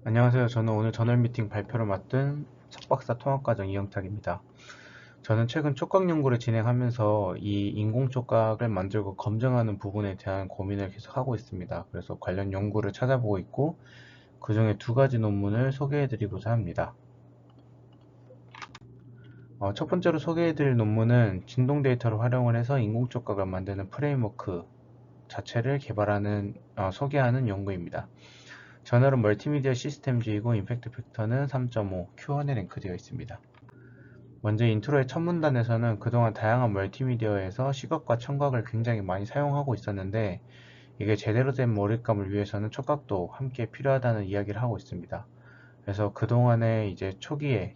안녕하세요. 저는 오늘 저널 미팅 발표를 맡은 석박사 통합과정 이영탁입니다. 저는 최근 촉각 연구를 진행하면서 이 인공 촉각을 만들고 검증하는 부분에 대한 고민을 계속 하고 있습니다. 그래서 관련 연구를 찾아보고 있고, 그 중에 두 가지 논문을 소개해드리고자 합니다. 첫 번째로 소개해드릴 논문은 진동 데이터를 활용을 해서 인공 촉각을 만드는 프레임워크 자체를 소개하는 연구입니다. 저널은 멀티미디어 시스템주의고 임팩트 팩터는 3.5, Q1에 랭크되어 있습니다. 먼저 인트로의 첫 문단에서는 그동안 다양한 멀티미디어에서 시각과 청각을 굉장히 많이 사용하고 있었는데 이게 제대로 된 몰입감을 위해서는 촉각도 함께 필요하다는 이야기를 하고 있습니다. 그래서 그동안에 이제 초기에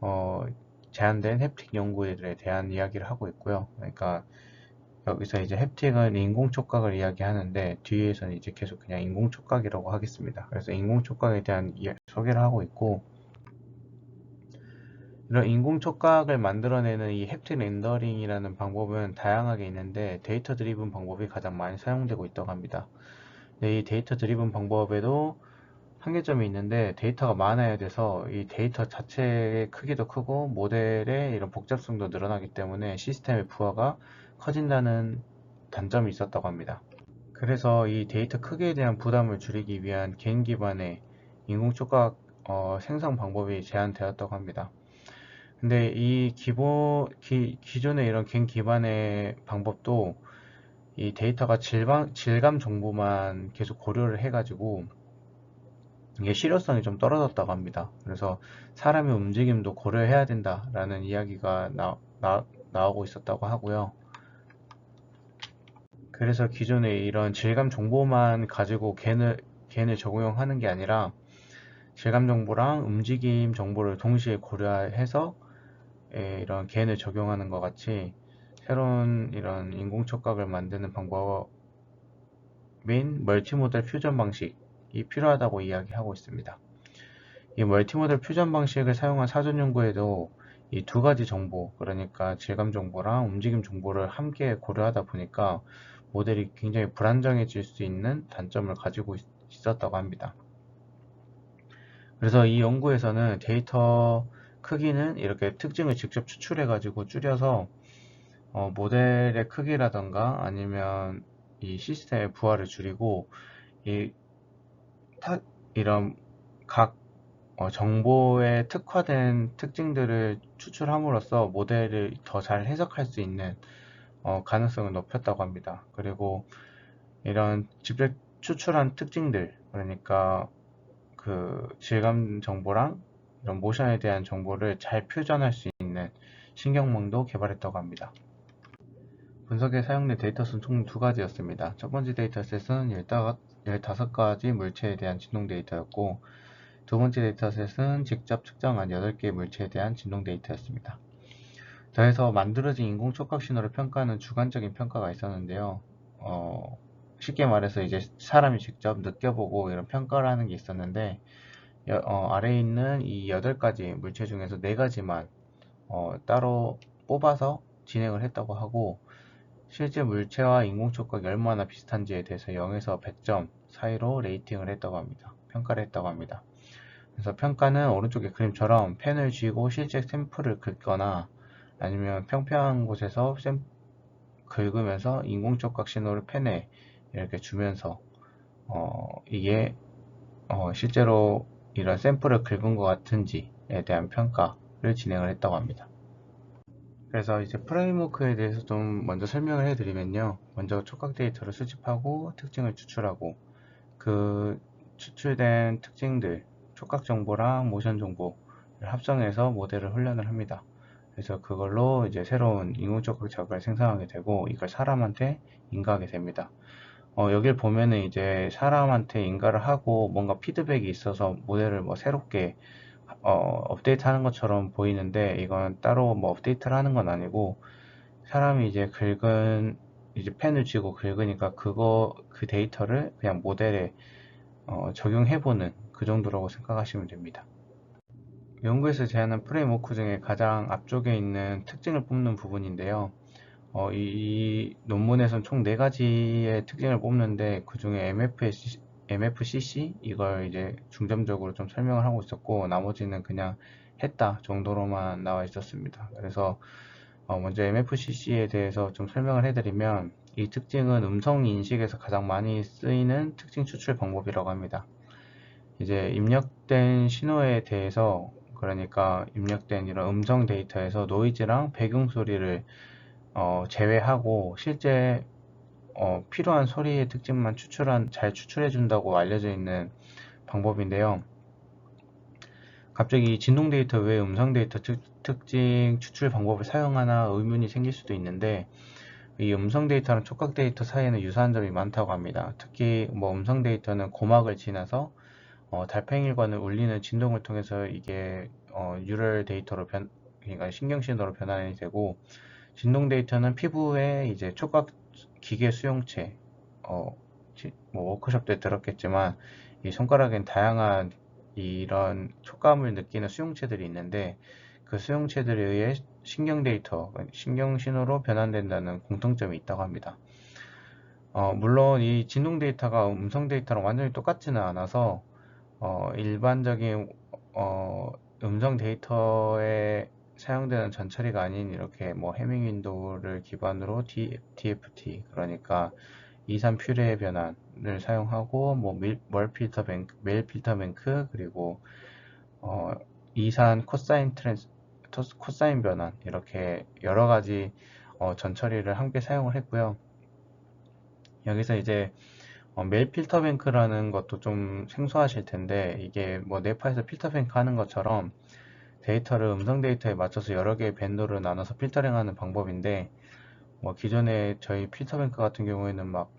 어, 제한된 햅틱 연구에 대한 이야기를 하고 있고요. 그러니까 여기서 이제 햅틱은 인공 촉각을 이야기하는데 뒤에서는 이제 계속 그냥 인공 촉각이라고 하겠습니다. 그래서 인공 촉각에 대한 소개를 하고 있고, 이런 인공 촉각을 만들어내는 이 햅틱 렌더링이라는 방법은 다양하게 있는데 데이터 드리븐 방법이 가장 많이 사용되고 있다고 합니다. 근데 이 데이터 드리븐 방법에도 한계점이 있는데 데이터가 많아야 돼서 이 데이터 자체의 크기도 크고 모델의 이런 복잡성도 늘어나기 때문에 시스템의 부하가 커진다는 단점이 있었다고 합니다. 그래서 이 데이터 크기에 대한 부담을 줄이기 위한 개인 기반의 인공촉각 생성 방법이 제안되었다고 합니다. 근데 이 기존의 이런 갱 기반의 방법도 이 데이터가 질감 정보만 계속 고려를 해가지고 이게 실효성이 좀 떨어졌다고 합니다. 그래서 사람의 움직임도 고려해야 된다라는 이야기가 나오고 있었다고 하고요. 그래서 기존에 이런 질감 정보만 가지고 겐을 적용하는 게 아니라 질감 정보랑 움직임 정보를 동시에 고려해서 이런 겐을 적용하는 것 같이 새로운 이런 인공촉각을 만드는 방법인 멀티모델 퓨전 방식이 필요하다고 이야기하고 있습니다. 이 멀티모델 퓨전 방식을 사용한 사전 연구에도 이 두 가지 정보, 그러니까 질감 정보랑 움직임 정보를 함께 고려하다 보니까 모델이 굉장히 불안정해질 수 있는 단점을 가지고 있었다고 합니다. 그래서 이 연구에서는 데이터 크기는 이렇게 특징을 직접 추출해 가지고 줄여서 모델의 크기라던가 아니면 이 시스템의 부하를 줄이고 이 이런 각 정보에 특화된 특징들을 추출함으로써 모델을 더 잘 해석할 수 있는 가능성을 높였다고 합니다. 그리고 이런 직접 추출한 특징들, 그러니까 그 질감 정보랑 이런 모션에 대한 정보를 잘 표현할 수 있는 신경망도 개발했다고 합니다. 분석에 사용된 데이터는 총 두 가지였습니다. 첫 번째 데이터셋은 15가지 물체에 대한 진동 데이터였고, 두 번째 데이터셋은 직접 측정한 8개의 물체에 대한 진동 데이터였습니다. 더해서 만들어진 인공촉각 신호를 평가하는 주관적인 평가가 있었는데요. 쉽게 말해서 이제 사람이 직접 느껴보고 이런 평가를 하는 게 있었는데, 아래에 있는 이 8가지 물체 중에서 4가지만 따로 뽑아서 진행을 했다고 하고, 실제 물체와 인공촉각이 얼마나 비슷한지에 대해서 0에서 100점 사이로 레이팅을 했다고 합니다. 평가를 했다고 합니다. 그래서 평가는 오른쪽의 그림처럼 펜을 쥐고 실제 샘플을 긁거나 아니면 평평한 곳에서 긁으면서 인공촉각 신호를 펜에 이렇게 주면서 이게 실제로 이런 샘플을 긁은 것 같은지에 대한 평가를 진행을 했다고 합니다. 그래서 이제 프레임워크에 대해서 좀 먼저 설명을 해드리면요. 먼저 촉각 데이터를 수집하고 특징을 추출하고 그 추출된 특징들, 촉각 정보랑 모션 정보를 합성해서 모델을 훈련을 합니다. 그래서 그걸로 이제 새로운 인공촉각 자극을 생성하게 되고 이걸 사람한테 인가하게 됩니다. 여길 보면은 이제 사람한테 인가를 하고 뭔가 피드백이 있어서 모델을 뭐 새롭게 업데이트 하는 것처럼 보이는데 이건 따로 뭐 업데이트를 하는 건 아니고 사람이 이제 이제 펜을 쥐고 긁으니까 그 데이터를 그냥 모델에 적용해보는 그 정도라고 생각하시면 됩니다. 연구에서 제안한 프레임워크 중에 가장 앞쪽에 있는 특징을 뽑는 부분인데요. 이 논문에서는 총 4가지의 특징을 뽑는데 그 중에 MFCC 이걸 이제 중점적으로 좀 설명을 하고 있었고, 나머지는 그냥 했다 정도로만 나와 있었습니다. 그래서 먼저 MFCC에 대해서 좀 설명을 해드리면, 이 특징은 음성 인식에서 가장 많이 쓰이는 특징 추출 방법이라고 합니다. 이제 입력된 신호에 대해서, 그러니까 입력된 이런 음성 데이터에서 노이즈랑 배경 소리를 제외하고 실제 필요한 소리의 특징만 잘 추출해 준다고 알려져 있는 방법인데요. 갑자기 진동 데이터 외에 음성 데이터 특징 추출 방법을 사용하나 의문이 생길 수도 있는데, 이 음성 데이터랑 촉각 데이터 사이에는 유사한 점이 많다고 합니다. 특히 뭐 음성 데이터는 고막을 지나서 달팽이관을 울리는 진동을 통해서 이게 뉴럴 데이터로 그러니까 신경신호로 변환이 되고, 진동 데이터는 피부에 이제 촉각 기계 수용체, 뭐 워크숍 때 들었겠지만 이 손가락엔 다양한 이런 촉감을 느끼는 수용체들이 있는데, 그 수용체들에 의해 신경 데이터, 신경 신호로 변환된다는 공통점이 있다고 합니다. 물론 이 진동 데이터가 음성 데이터랑 완전히 똑같지는 않아서 일반적인 음성 데이터에 사용되는 전처리가 아닌 이렇게 뭐 해밍 윈도우를 기반으로 DFT, 그러니까 이산 퓨레 변환을 사용하고, 뭐 메일 필터 뱅크, 그리고 이산 코사인 변환, 이렇게 여러 가지 전처리를 함께 사용을 했고요. 여기서 이제 메일 필터 뱅크라는 것도 좀 생소하실 텐데, 이게 뭐 네파에서 필터 뱅크 하는 것처럼 데이터를 음성 데이터에 맞춰서 여러 개의 밴드로 나눠서 필터링하는 방법인데, 뭐 기존에 저희 필터 뱅크 같은 경우에는 막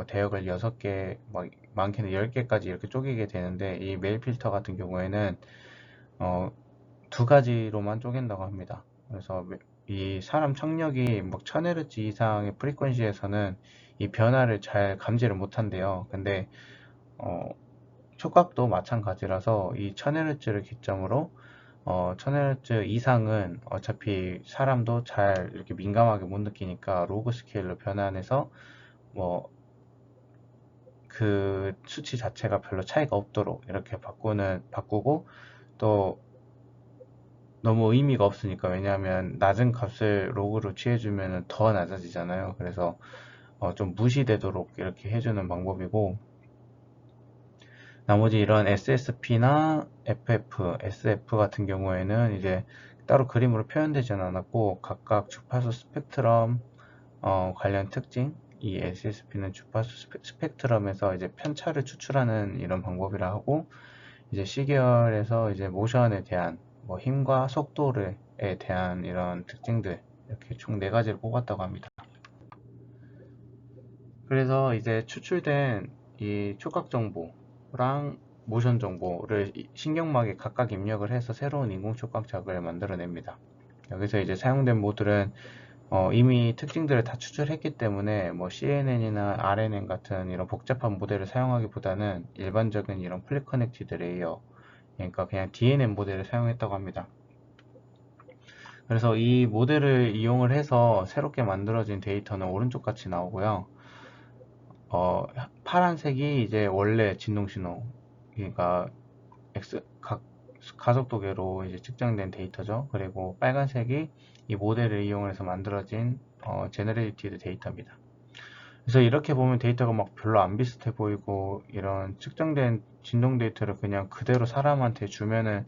대역을 6개, 막 많게는 10개까지 이렇게 쪼개게 되는데, 이 메일 필터 같은 경우에는 두 가지로만 쪼갠다고 합니다. 그래서 이 사람 청력이 막 1000Hz 이상의 프리퀀시에서는 이 변화를 잘 감지를 못한대요. 근데 촉각도 마찬가지라서 이 1000Hz를 기점으로 1000Hz 이상은 어차피 사람도 잘 이렇게 민감하게 못 느끼니까 로그 스케일로 변환해서 뭐 그 수치 자체가 별로 차이가 없도록 이렇게 바꾸고, 또 너무 의미가 없으니까, 왜냐하면 낮은 값을 로그로 취해주면 더 낮아지잖아요. 그래서 좀 무시되도록 이렇게 해주는 방법이고, 나머지 이런 SSP나 FF, SF 같은 경우에는 이제 따로 그림으로 표현되지는 않았고, 각각 주파수 스펙트럼 관련 특징, 이 SSP는 주파수 스펙트럼에서 이제 편차를 추출하는 이런 방법이라 하고, 이제 C계열에서 이제 모션에 대한 뭐 힘과 속도에 대한 이런 특징들, 이렇게 총 4가지를 뽑았다고 합니다. 그래서 이제 추출된 이 촉각 정보랑 모션 정보를 신경막에 각각 입력을 해서 새로운 인공 촉각작을 만들어냅니다. 여기서 이제 사용된 모듈은 이미 특징들을 다 추출했기 때문에 뭐 CNN이나 RNN 같은 이런 복잡한 모델을 사용하기보다는 일반적인 이런 플리 커넥티드 레이어, 그러니까 그냥 DNN 모델을 사용했다고 합니다. 그래서 이 모델을 이용을 해서 새롭게 만들어진 데이터는 오른쪽 같이 나오고요. 파란색이 이제 원래 진동 신호, 그러니까 가속도계로 이제 측정된 데이터죠. 그리고 빨간색이 이 모델을 이용해서 만들어진 제너레이티드 데이터입니다. 그래서 이렇게 보면 데이터가 막 별로 안 비슷해 보이고, 이런 측정된 진동 데이터를 그냥 그대로 사람한테 주면은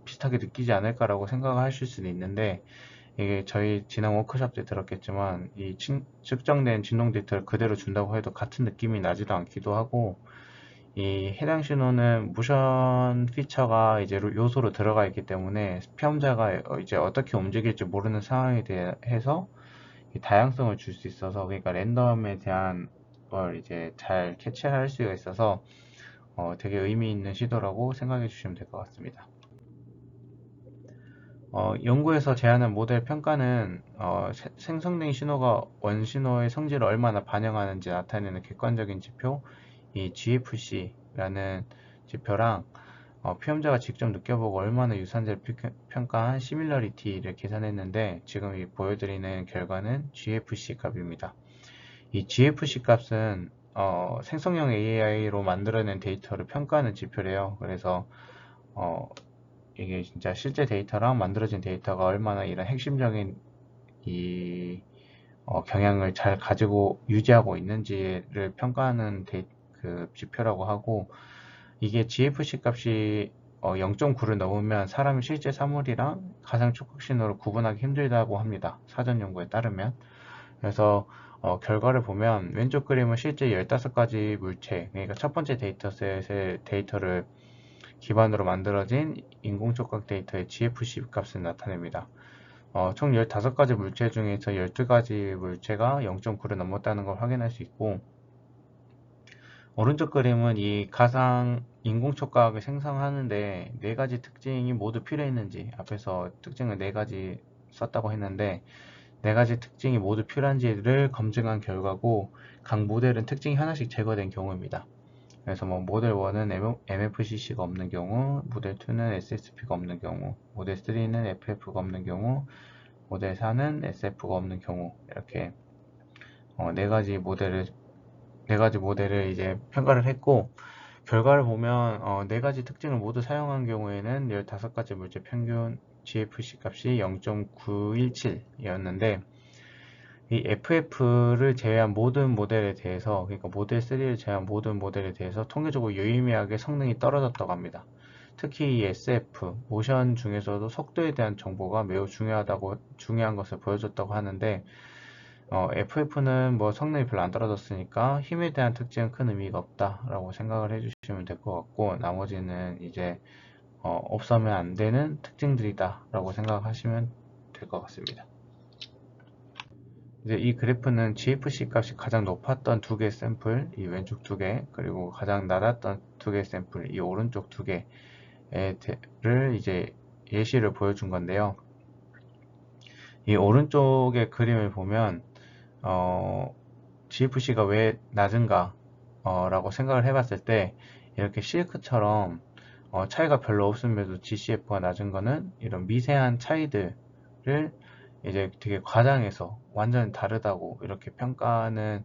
비슷하게 느끼지 않을까라고 생각하실 수도 있는데, 이게 저희 지난 워크숍 때 들었겠지만, 이 측정된 진동 데이터를 그대로 준다고 해도 같은 느낌이 나지도 않기도 하고, 이 해당 신호는 모션 피처가 이제 요소로 들어가 있기 때문에 피험자가 이제 어떻게 움직일지 모르는 상황에 대해서 다양성을 줄 수 있어서, 그러니까 랜덤에 대한 걸 이제 잘 캐치할 수가 있어서 되게 의미 있는 시도라고 생각해 주시면 될 것 같습니다. 연구에서 제안한 모델 평가는 생성된 신호가 원신호의 성질을 얼마나 반영하는지 나타내는 객관적인 지표, 이 GFC라는 지표랑 피험자가 직접 느껴보고 얼마나 유사한지를 평가한 시밀러리티를 계산했는데, 지금 보여드리는 결과는 GFC 값입니다. 이 GFC 값은 생성형 AI로 만들어낸 데이터를 평가하는 지표래요. 그래서 이게 진짜 실제 데이터랑 만들어진 데이터가 얼마나 이런 핵심적인 이 경향을 잘 가지고 유지하고 있는지를 평가하는 그 지표라고 하고, 이게 GFC 값이 0.9를 넘으면 사람이 실제 사물이랑 가상 촉각 신호를 구분하기 힘들다고 합니다. 사전 연구에 따르면. 그래서 결과를 보면 왼쪽 그림은 실제 15가지 물체, 그러니까 첫 번째 데이터셋의 데이터를 기반으로 만들어진 인공촉각 데이터의 GFC 값을 나타냅니다. 총 15가지 물체 중에서 12가지 물체가 0.9를 넘었다는 걸 확인할 수 있고, 오른쪽 그림은 이 가상 인공촉각을 생성하는데 4가지 특징이 모두 필요했는지, 앞에서 특징을 4가지 썼다고 했는데 4가지 특징이 모두 필요한지를 검증한 결과고, 각 모델은 특징이 하나씩 제거된 경우입니다. 그래서 뭐 모델 1은 MFCC가 없는 경우, 모델 2는 SSP가 없는 경우, 모델 3는 FF가 없는 경우, 모델 4는 SF가 없는 경우, 이렇게 네 가지 모델을 이제 평가를 했고, 결과를 보면 4가지 특징을 모두 사용한 경우에는 15가지 물체 평균 GFC 값이 0.917이었는데, 이 FF를 제외한 모든 모델에 대해서, 그러니까 모델 3를 제외한 모든 모델에 대해서 통계적으로 유의미하게 성능이 떨어졌다고 합니다. 특히 이 SF, 모션 중에서도 속도에 대한 정보가 매우 중요한 것을 보여줬다고 하는데, FF는 뭐 성능이 별로 안 떨어졌으니까 힘에 대한 특징은 큰 의미가 없다라고 생각을 해주시면 될 것 같고, 나머지는 이제 없으면 안 되는 특징들이다라고 생각하시면 될 것 같습니다. 이제 이 그래프는 GFC 값이 가장 높았던 2개 샘플, 이 왼쪽 2개, 그리고 가장 낮았던 2개 샘플, 이 오른쪽 2개를 이제 예시를 보여준 건데요. 이 오른쪽의 그림을 보면 GFC가 왜 낮은가 라고 생각을 해봤을 때, 이렇게 실크처럼 차이가 별로 없음에도 GCF가 낮은 거는 이런 미세한 차이들을 이제 되게 과장해서 완전히 다르다고 이렇게 평가하는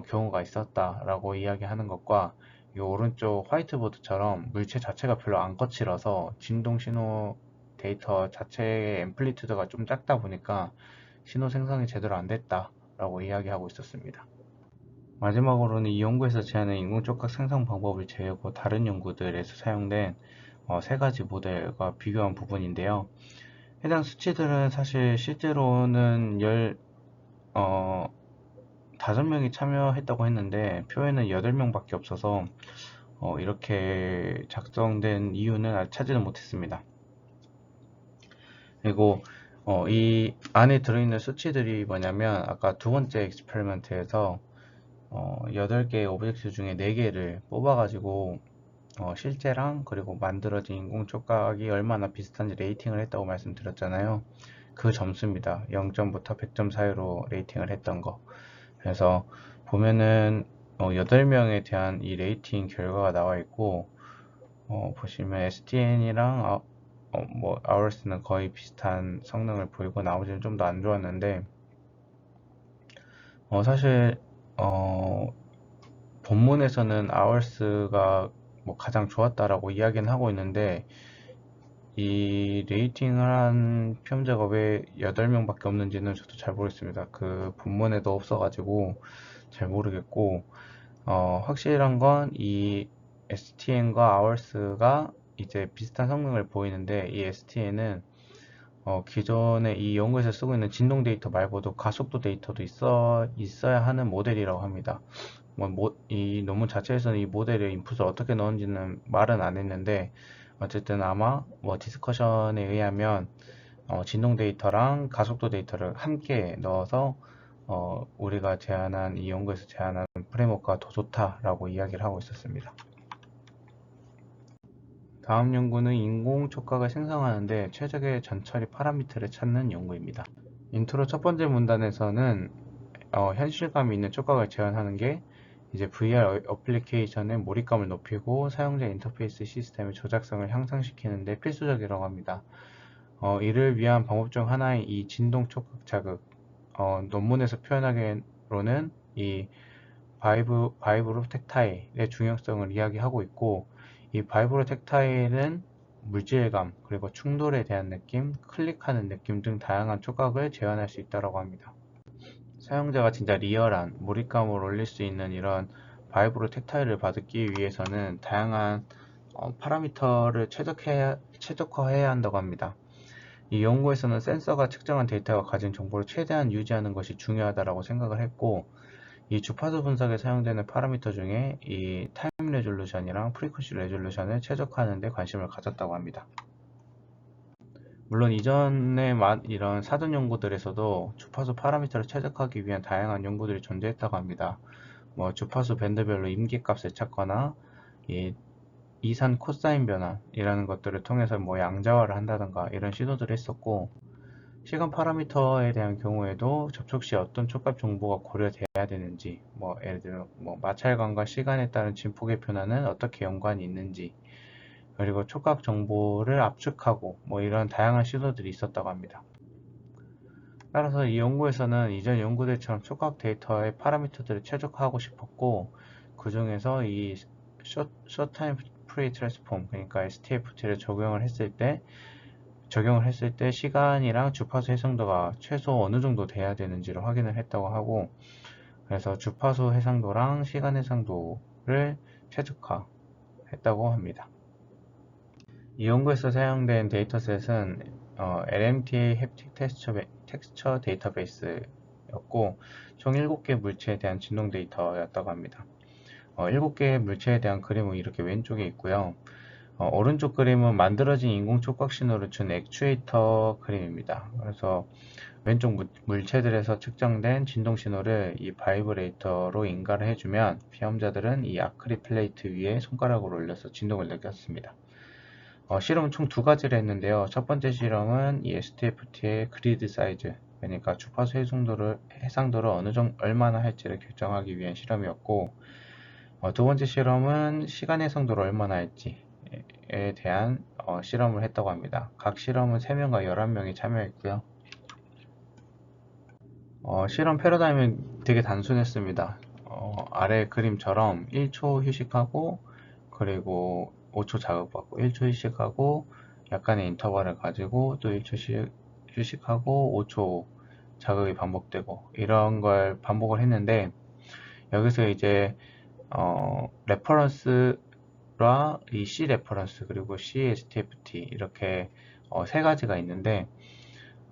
경우가 있었다라고 이야기하는 것과, 이 오른쪽 화이트보드처럼 물체 자체가 별로 안 거칠어서 진동 신호 데이터 자체의 앰플리튜드가 좀 작다 보니까 신호 생성이 제대로 안 됐다라고 이야기하고 있었습니다. 마지막으로는 이 연구에서 제안한 인공촉각 생성 방법을 제외하고 다른 연구들에서 사용된 3가지 모델과 비교한 부분인데요. 해당 수치들은 사실 실제로는 5명이 참여했다고 했는데 표에는 8명밖에 없어서 이렇게 작성된 이유는 아직 찾지는 못했습니다. 그리고 이 안에 들어있는 수치들이 뭐냐면, 아까 두 번째 익스페리먼트에서 8개의 오브젝트 중에 4개를 뽑아가지고 실제랑 그리고 만들어진 인공촉각이 얼마나 비슷한지 레이팅을 했다고 말씀드렸잖아요. 그 점수입니다. 0점부터 100점 사이로 레이팅을 했던 거. 그래서 보면은 8명에 대한 이 레이팅 결과가 나와 있고, 보시면 STN이랑 뭐 Hours는 거의 비슷한 성능을 보이고 나머지는 좀 더 안 좋았는데, 사실 본문에서는 Hours가 뭐 가장 좋았다라고 이야기는 하고 있는데, 이 레이팅을 한 피험자가 왜 8명밖에 없는지는 저도 잘 모르겠습니다. 그 본문에도 없어가지고 잘 모르겠고, 확실한 건 이 STN과 Hours가 이제 비슷한 성능을 보이는데, 이 STN은 기존에 이 연구에서 쓰고 있는 진동 데이터 말고도 가속도 데이터도 있어야 하는 모델이라고 합니다. 이 논문 자체에서는 이 모델의 인풋을 어떻게 넣은지는 말은 안 했는데, 어쨌든 아마 뭐 디스커션에 의하면 진동 데이터랑 가속도 데이터를 함께 넣어서 우리가 제안한, 이 연구에서 제안한 프레임워크가 더 좋다라고 이야기를 하고 있었습니다. 다음 연구는 인공촉각을 생성하는데 최적의 전처리 파라미터를 찾는 연구입니다. 인트로 첫 번째 문단에서는 현실감 있는 촉각을 재현하는 게 이제 VR 어플리케이션의 몰입감을 높이고 사용자 인터페이스 시스템의 조작성을 향상시키는 데 필수적이라고 합니다. 이를 위한 방법 중 하나인 이 진동 촉각 자극, 논문에서 표현하기로는 이 바이브로텍타일의 중요성을 이야기하고 있고, 이 바이브로텍타일은 물질감, 그리고 충돌에 대한 느낌, 클릭하는 느낌 등 다양한 촉각을 재현할 수 있다고 합니다. 사용자가 진짜 리얼한 몰입감을 올릴 수 있는 이런 바이브로텍타일을 받기 위해서는 다양한 파라미터를 최적화해야 한다고 합니다. 이 연구에서는 센서가 측정한 데이터가 가진 정보를 최대한 유지하는 것이 중요하다고 생각을 했고, 이 주파수 분석에 사용되는 파라미터 중에 이 타임 레졸루션이랑 프리퀀시 레졸루션을 최적화하는 데 관심을 가졌다고 합니다. 물론 이전에 이런 사전 연구들에서도 주파수 파라미터를 최적화하기 위한 다양한 연구들이 존재했다고 합니다. 주파수 밴드별로 임계값을 찾거나 이 이산 코사인 변환이라는 것들을 통해서 양자화를 한다던가 이런 시도들을 했었고, 시간 파라미터에 대한 경우에도 접촉 시 어떤 촉각 정보가 고려돼야 되는지, 예를 들어 마찰감과 시간에 따른 진폭의 변화는 어떻게 연관이 있는지, 그리고 촉각 정보를 압축하고 이런 다양한 시도들이 있었다고 합니다. 따라서 이 연구에서는 이전 연구들처럼 촉각 데이터의 파라미터들을 최적화하고 싶었고, 그 중에서 이 숏타임 프리 트랜스폼, 그러니까 STFT를 적용을 했을 때 시간이랑 주파수 해상도가 최소 어느 정도 돼야 되는지를 확인을 했다고 하고, 그래서 주파수 해상도랑 시간 해상도를 최적화했다고 합니다. 이 연구에서 사용된 데이터셋은 LMTA 햅틱 텍스처 데이터베이스였고, 총 7개 물체에 대한 진동 데이터였다고 합니다. 7개의 물체에 대한 그림은 이렇게 왼쪽에 있고요. 오른쪽 그림은 만들어진 인공 촉각 신호를 준 액추에이터 그림입니다. 그래서 왼쪽 물체들에서 측정된 진동 신호를 이 바이브레이터로 인가를 해주면 피험자들은 이 아크릴 플레이트 위에 손가락을 올려서 진동을 느꼈습니다. 실험은 총 2가지를 했는데요. 첫 번째 실험은 이 STFT의 그리드 사이즈, 그러니까 주파수 해상도를 얼마나 할지를 결정하기 위한 실험이었고, 두 번째 실험은 시간 해상도를 얼마나 할지에 대한 실험을 했다고 합니다. 각 실험은 3명과 11명이 참여했고요. 실험 패러다임은 되게 단순했습니다. 아래 그림처럼 1초 휴식하고, 그리고 5초 자극받고, 1초 휴식하고, 약간의 인터벌을 가지고 또 1초 휴식하고 5초 자극이 반복되고, 이런 걸 반복을 했는데, 여기서 이제 레퍼런스와 이 C 레퍼런스, 그리고 C STFT 이렇게 3가지가 있는데,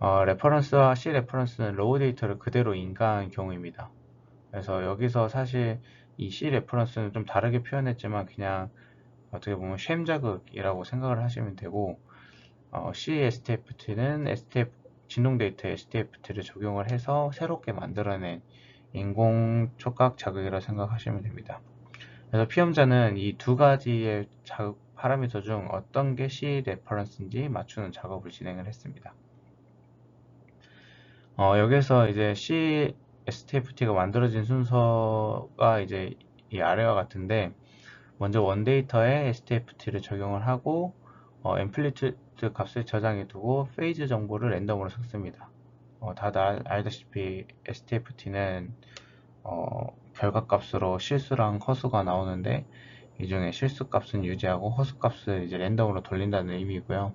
레퍼런스와 C 레퍼런스는 로우 데이터를 그대로 인가한 경우입니다. 그래서 여기서 사실 이 C 레퍼런스는 좀 다르게 표현했지만 그냥 어떻게 보면 쉔 자극이라고 생각을 하시면 되고, C STFT는 진동 데이터 STFT를 적용을 해서 새롭게 만들어낸 인공 촉각 자극이라고 생각하시면 됩니다. 그래서 피험자는 이 2가지의 자극 파라미터 중 어떤 게 C 레퍼런스인지 맞추는 작업을 진행을 했습니다. 여기서 이제 C STFT가 만들어진 순서가 이제 이 아래와 같은데, 먼저 원데이터에 STFT를 적용을 하고 앰플리튜드 값을 저장해 두고 페이즈 정보를 랜덤으로 섞습니다. 다들 알다시피 STFT는 결과값으로 실수랑 허수가 나오는데, 이 중에 실수 값은 유지하고 허수 값을 이제 랜덤으로 돌린다는 의미고요.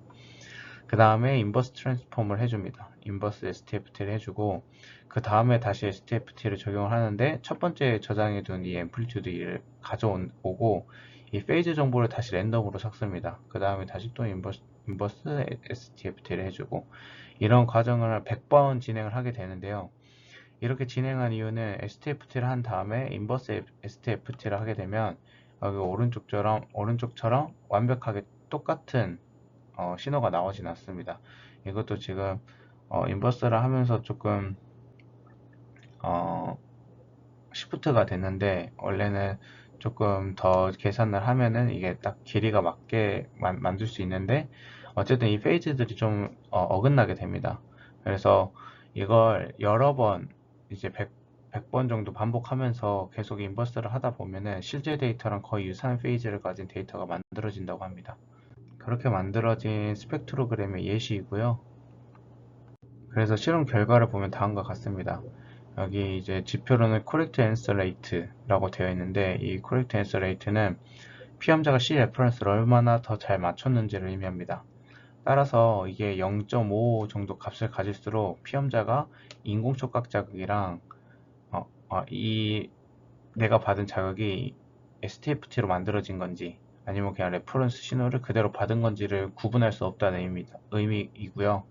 그 다음에 인버스 트랜스폼을 해줍니다. 인버스 STFT를 해주고, 그 다음에 다시 STFT를 적용을 하는데, 첫 번째 저장해둔 이 앰플리튜드를 가져오고 이 페이즈 정보를 다시 랜덤으로 섞습니다. 그 다음에 다시 또 인버스 STFT를 해주고, 이런 과정을 100번 진행을 하게 되는데요. 이렇게 진행한 이유는 STFT를 한 다음에 인버스 STFT를 하게 되면 여기 오른쪽처럼 완벽하게 똑같은 신호가 나오진 않습니다. 이것도 지금 인버스를 하면서 조금 시프트가 됐는데, 원래는 조금 더 계산을 하면은 이게 딱 길이가 맞게 만들 수 있는데, 어쨌든 이 페이지들이 좀 어긋나게 됩니다. 그래서 이걸 여러 번 이제 100번 정도 반복하면서 계속 인버스를 하다 보면은 실제 데이터랑 거의 유사한 페이지를 가진 데이터가 만들어진다고 합니다. 그렇게 만들어진 스펙트로그램의 예시이고요. 그래서 실험 결과를 보면 다음과 같습니다. 여기 이제 지표로는 correct answer rate라고 되어 있는데, 이 correct answer rate는 피험자가 C 레퍼런스를 얼마나 더 잘 맞췄는지를 의미합니다. 따라서 이게 0.5 정도 값을 가질수록 피험자가 인공촉각 자극이랑 이 내가 받은 자극이 STFT로 만들어진 건지 아니면 그냥 레퍼런스 신호를 그대로 받은 건지를 구분할 수 없다는 의미이고요.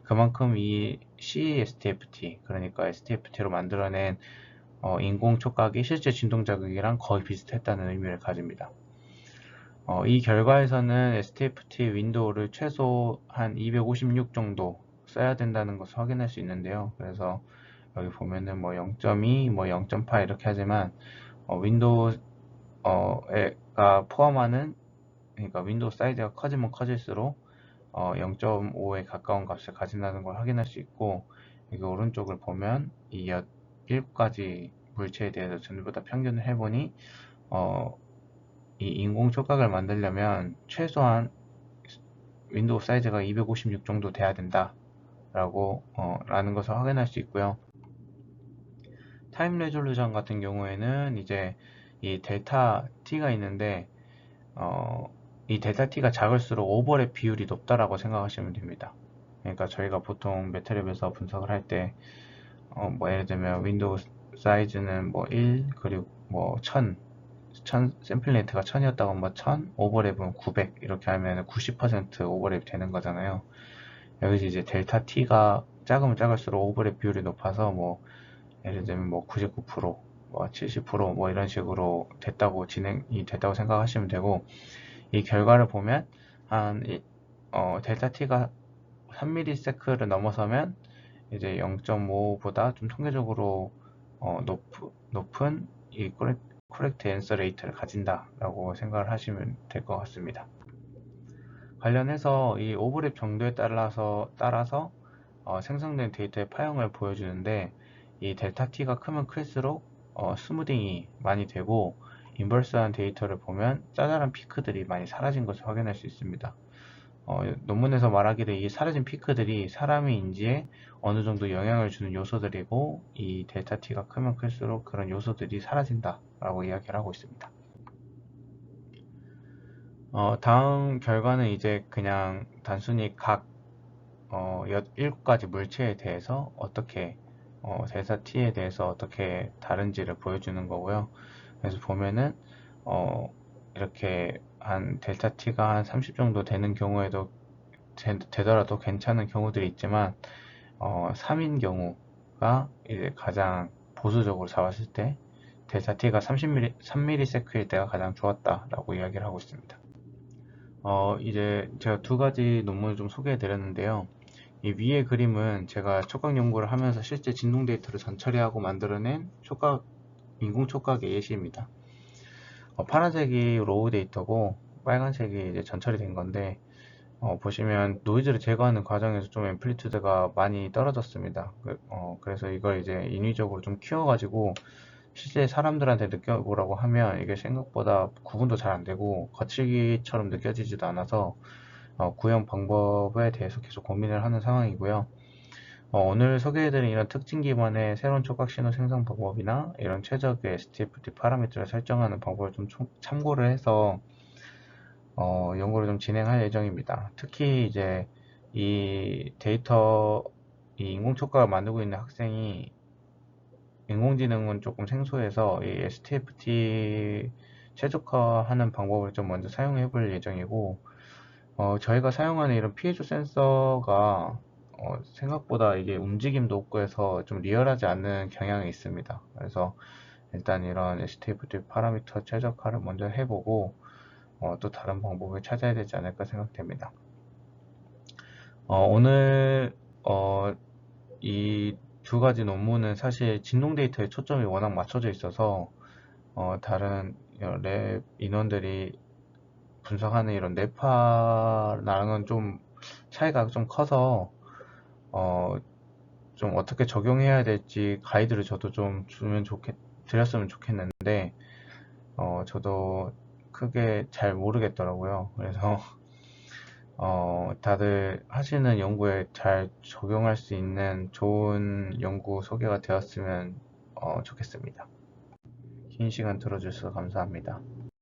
그만큼 이 CSTFT, 그러니까 STFT로 만들어낸 인공 촉각이 실제 진동 자극이랑 거의 비슷했다는 의미를 가집니다. 이 결과에서는 STFT 윈도우를 최소 한 256 정도 써야 된다는 것을 확인할 수 있는데요. 그래서 여기 보면은 뭐 0.2, 뭐 0.8 이렇게 하지만 윈도우가 포함하는, 그러니까 윈도우 사이즈가 커지면 커질수록 0.5에 가까운 값을 가진다는 걸 확인할 수 있고, 여기 오른쪽을 보면 이 7가지 물체에 대해서 전부 다 평균을 해보니 이 인공 촉각을 만들려면 최소한 윈도우 사이즈가 256 정도 돼야 된다 라는 것을 확인할 수 있고요. 타임 레졸루션 같은 경우에는 이제 이 델타 t가 있는데 이 델타 t가 작을수록 오버랩 비율이 높다라고 생각하시면 됩니다. 그러니까 저희가 보통 매트랩에서 분석을 할 때 뭐 예를 들면 윈도우 사이즈는 뭐 1, 그리고 뭐 1000 샘플 레이트가 1000이었다고 하면 1000, 오버랩은 900 이렇게 하면 90% 오버랩 되는 거잖아요. 여기서 이제 델타 t가 작으면 작을수록 오버랩 비율이 높아서 뭐 예를 들면 뭐 99%, 뭐 70%뭐 이런 식으로 진행이 됐다고 생각하시면 되고, 이 결과를 보면 한 델타 t가 3ms를 넘어서면 이제 0.5보다 좀 통계적으로 높은 이 코렉트 앤서 레이트를 가진다라고 생각을 하시면 될 것 같습니다. 관련해서 이 오버랩 정도에 따라서 생성된 데이터의 파형을 보여주는데, 이 델타 t가 크면 클수록 스무딩이 많이 되고, 인버스한 데이터를 보면 짜잘한 피크들이 많이 사라진 것을 확인할 수 있습니다. 논문에서 말하기를 이 사라진 피크들이 사람의 인지에 어느 정도 영향을 주는 요소들이고, 이 델타 t가 크면 클수록 그런 요소들이 사라진다 라고 이야기를 하고 있습니다. 다음 결과는 이제 그냥 단순히 각 7가지 물체에 대해서 어떻게 델타 t에 대해서 어떻게 다른지를 보여주는 거고요. 그래서 보면은 이렇게 한 델타 t가 한 30 정도 되는 경우에도 되더라도 괜찮은 경우들이 있지만 3인 경우가 이제 가장 보수적으로 잡았을 때 델타 t가 3ms일 때가 가장 좋았다라고 이야기를 하고 있습니다. 이제 제가 2가지 논문을 좀 소개해 드렸는데요. 이 위의 그림은 제가 촉각 연구를 하면서 실제 진동 데이터를 전처리하고 만들어낸 인공 촉각의 예시입니다. 파란색이 로우 데이터고 빨간색이 이제 전처리 된 건데, 보시면 노이즈를 제거하는 과정에서 좀 앰플리튜드가 많이 떨어졌습니다. 그래서 이걸 이제 인위적으로 좀 키워가지고 실제 사람들한테 느껴보라고 하면 이게 생각보다 구분도 잘 안되고 거칠기처럼 느껴지지도 않아서 구현 방법에 대해서 계속 고민을 하는 상황이고요. 오늘 소개해드린 이런 특징 기반의 새로운 촉각 신호 생성 방법이나 이런 최적의 STFT 파라미터를 설정하는 방법을 좀 참고를 해서 연구를 좀 진행할 예정입니다. 특히 이제 이 인공 촉각을 만들고 있는 학생이 인공지능은 조금 생소해서 이 STFT 최적화하는 방법을 좀 먼저 사용해 볼 예정이고, 저희가 사용하는 이런 piezo 센서가 생각보다 이게 움직임도 없고 해서 좀 리얼하지 않는 경향이 있습니다. 그래서 일단 이런 STFT 파라미터 최적화를 먼저 해보고 또 다른 방법을 찾아야 되지 않을까 생각됩니다. 오늘 이 2가지 논문은 사실 진동 데이터에 초점이 워낙 맞춰져 있어서 다른 랩 인원들이 분석하는 이런 뇌파랑은 좀 차이가 좀 커서 좀 어떻게 적용해야 될지 가이드를 저도 좀 드렸으면 좋겠는데 저도 크게 잘 모르겠더라고요. 그래서 다들 하시는 연구에 잘 적용할 수 있는 좋은 연구 소개가 되었으면 좋겠습니다. 긴 시간 들어주셔서 감사합니다.